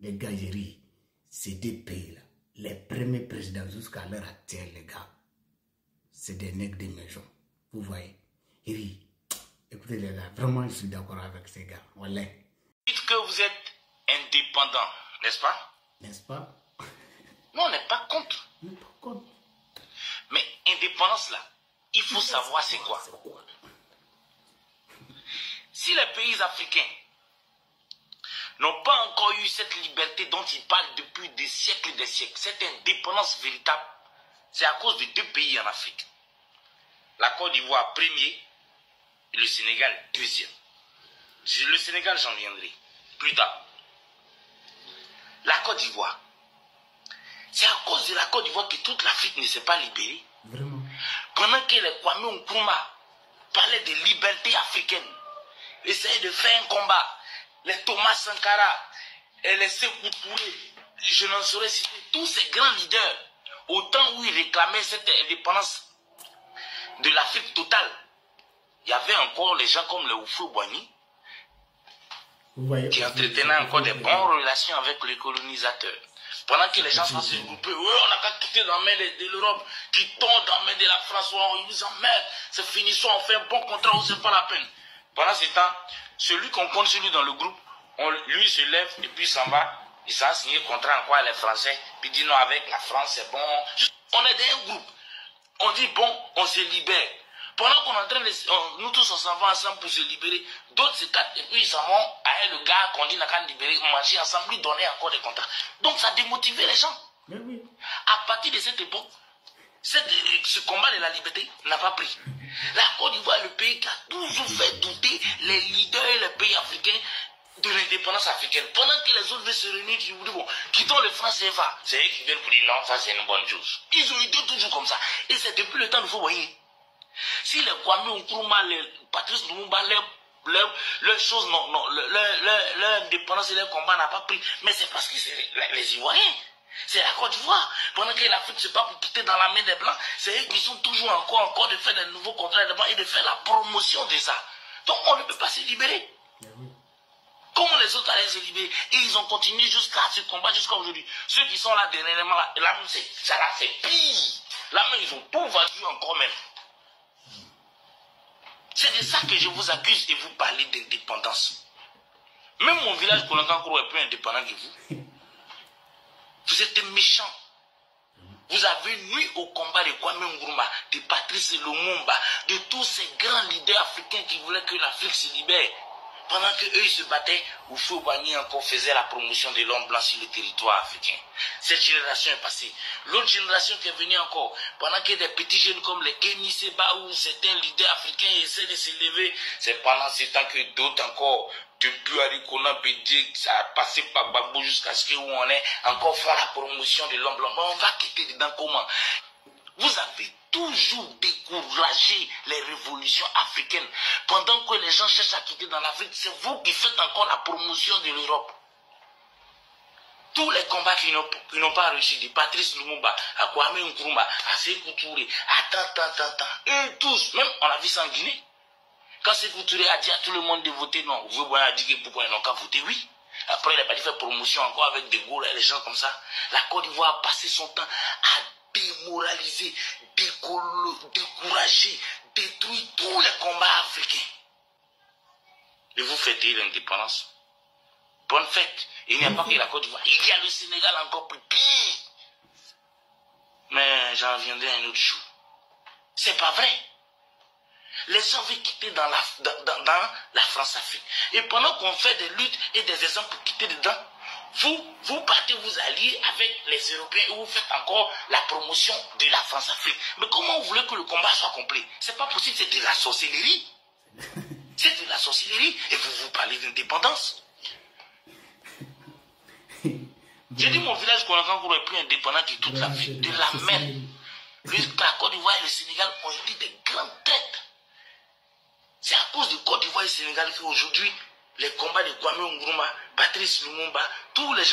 Les gars, j'ai ri. Ces deux pays-là, les premiers présidents jusqu'à l'heure actuelle, les gars, c'est des nègres de maison. Vous voyez? Il rit. Écoutez les gars, vraiment je suis d'accord avec ces gars. Voilà. Dites que vous êtes indépendant, n'est-ce pas? N'est-ce pas? Non, on n'est pas contre. On n'est pas contre. Mais indépendance là, il faut savoir c'est quoi. Si les pays africains n'ont pas encore eu cette liberté dont ils parlent depuis des siècles et des siècles, cette indépendance véritable, c'est à cause de deux pays en Afrique. La Côte d'Ivoire premier et le Sénégal deuxième. Le Sénégal, j'en viendrai plus tard. La Côte d'Ivoire, c'est à cause de la Côte d'Ivoire que toute l'Afrique ne s'est pas libérée. Vraiment. Pendant que les Kwame Nkrumah parlaient de liberté africaine, essayaient de faire un combat, les Thomas Sankara et les Sékou Touré, je n'en saurais citer tous ces grands leaders, au temps où ils réclamaient cette indépendance de l'Afrique totale, il y avait encore les gens comme le Houphouët-Boigny qui entretenaient encore des bonnes relations avec les colonisateurs. Pendant que les gens sont se grouper, on n'a qu'à quitter dans la main de l'Europe, qui tombe dans la main de la France, ils nous emmerdent, c'est fini, soit on fait un bon contrat ou c'est pas la peine. Pendant ce temps, celui qu'on compte sur lui dans le groupe, lui se lève et puis s'en va, il s'en signé le contrat encore avec les Français, puis dit non, avec la France c'est bon. On est dans un groupe, on dit bon, on se libère. Pendant qu'on est en train de... Nous tous on s'en va ensemble pour se libérer, d'autres se tapent et puis ils s'en vont avec le gars qu'on dit n'a qu'à libérer, manger ensemble, lui donner encore des contrats. Donc ça démotivait les gens. Mais oui. À partir de cette époque, ce combat de la liberté n'a pas pris. La Côte d'Ivoire est le pays qui a toujours fait douter les leaders et les pays africains de l'indépendance africaine. Pendant que les autres veulent se réunir, ils vous disent, bon, quittons le franc CFA. C'est eux qui viennent pour dire non, ça c'est une bonne chose. Ils ont été toujours comme ça. Et c'est depuis le temps de Houphouët-Boigny. Si les Kwame Nkrumah, les Patrice Lumumba, leurs choses, leur indépendance et leur combat n'a pas pris. Mais c'est parce que c'est les Ivoiriens. C'est la Côte d'Ivoire. Pendant que l'Afrique se bat pour quitter dans la main des Blancs, c'est eux qui sont toujours encore de faire des nouveaux contrats de et de faire la promotion de ça. Donc on ne peut pas se libérer. Comment les autres allaient se libérer? Et ils ont continué jusqu'à ce combat, jusqu'à aujourd'hui. Ceux qui sont là dernièrement, là, ça l'a fait pire. Là même, ils ont tout vendu encore même. C'est de ça que je vous accuse et vous parlez d'indépendance. Même mon village Konakankoro est plus indépendant que vous. Vous êtes méchants. Vous avez nuit au combat de Kwame Nkrumah, de Patrice Lumumba, de tous ces grands leaders africains qui voulaient que l'Afrique se libère. Pendant qu'eux ils se battaient, Houphouët-Boigny encore faisait la promotion de l'homme blanc sur le territoire africain. Cette génération est passée. L'autre génération qui est venue encore, pendant que des petits jeunes comme les Kémy Séba ou certains leaders africains essaient de se lever, c'est pendant ce temps que d'autres encore, depuis Arikona Bédié, ça a passé par Gbagbo jusqu'à ce où on est, encore faire la promotion de l'homme blanc. Mais on va quitter dedans comment? Vous avez toujours découragé les révolutions africaines. Pendant que les gens cherchent à quitter dans l'Afrique, c'est vous qui faites encore la promotion de l'Europe. Tous les combats qui n'ont pas réussi, de Patrice Lumumba, à Kwame Nkrumah, à Sékou Touré, à tant, eux tous, même on a vu ça en Guinée. Quand Sékou Touré a dit à tout le monde de voter non, Houphouët-Boigny a dit que pourquoi ils n'ont qu'à voter oui. Après il a pas dit faire promotion encore avec De Gaulle et les gens comme ça. La Côte d'Ivoire a passé son temps à démoraliser, décourager, détruire tous les combats africains. Et vous fêtez l'indépendance. Bonne fête. Il n'y a pas que la Côte d'Ivoire. Il y a le Sénégal encore plus pire. Mais j'en reviendrai un autre jour. C'est pas vrai. Les gens veulent quitter dans la France-Afrique. Et pendant qu'on fait des luttes et des exemples pour quitter dedans, vous partez vous allier avec les Européens et vous faites encore la promotion de la France-Afrique. Mais comment vous voulez que le combat soit complet? C'est pas possible, c'est de la sorcellerie. C'est de la sorcellerie. Et vous parlez d'indépendance. J'ai dit mon village Konakankoro est plus indépendant que toute l'Afrique, de la même. La Côte d'Ivoire et le Sénégal ont été des grandes têtes. C'est à cause de Côte d'Ivoire et du Sénégal qu'aujourd'hui, les combats de Kwame Nkrumah, Patrice Lumumba, tous les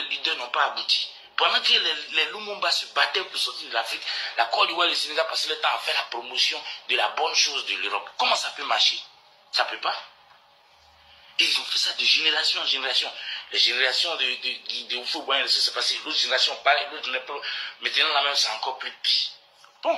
leaders n'ont pas abouti. Pendant que les Lumumba se battaient pour sortir de l'Afrique, la Côte d'Ivoire et le Sénégal passaient le temps à faire la promotion de la bonne chose de l'Europe. Comment ça peut marcher? Ça ne peut pas. Et ils ont fait ça de génération en génération. Les générations de Oufou Boyen, c'est passé. L'autre génération, pareil, l'autre n'est pas. Maintenant, la même, c'est encore plus pire. Bon.